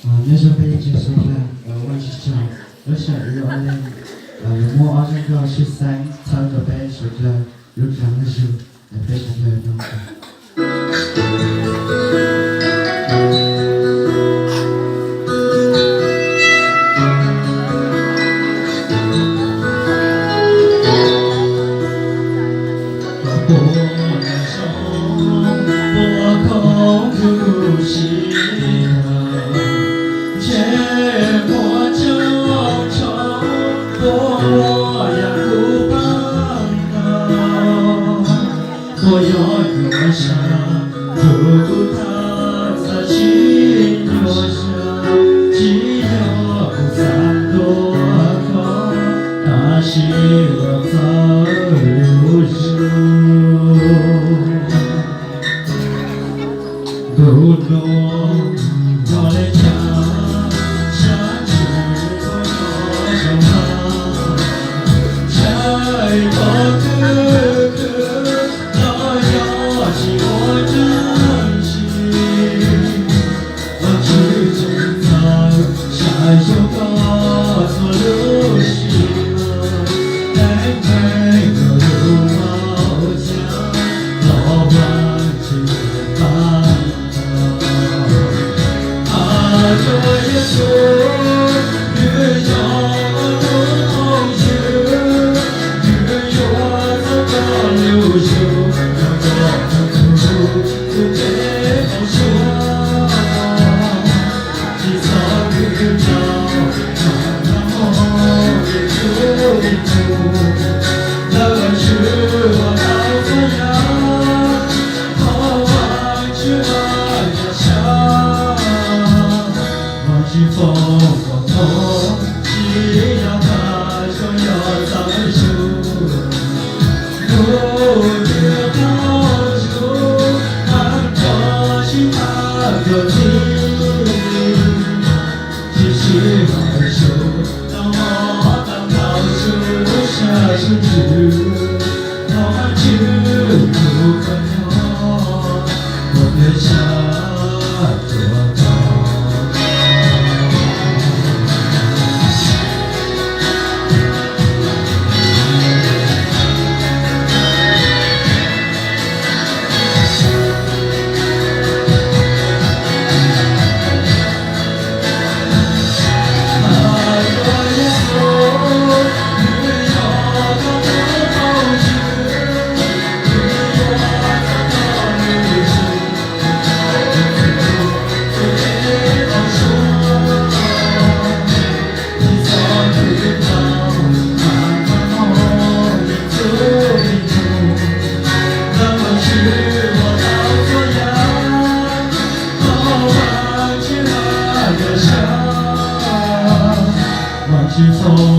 那首歌结束了，我是唱，我想有人，我好像个十三唱个背是个入场的时候，非常的难过。我要歌声，如果它在心头上，只有3朵花，它是我走路上，路路我的家，山是我的家，在我哥哥。我珍惜，我去建造下一首歌做流行，在每个路口下，老板去看这一首遇到我同学，遇我走到流行。不给我说，只早遇到，然后也就一步。那个是我老怎样，好忘记了家乡。忘记风过后，只要他说要再说，不知道。有你，只是害羞。当我当老树下树枝，我就不可能，我的家做到。忘记风。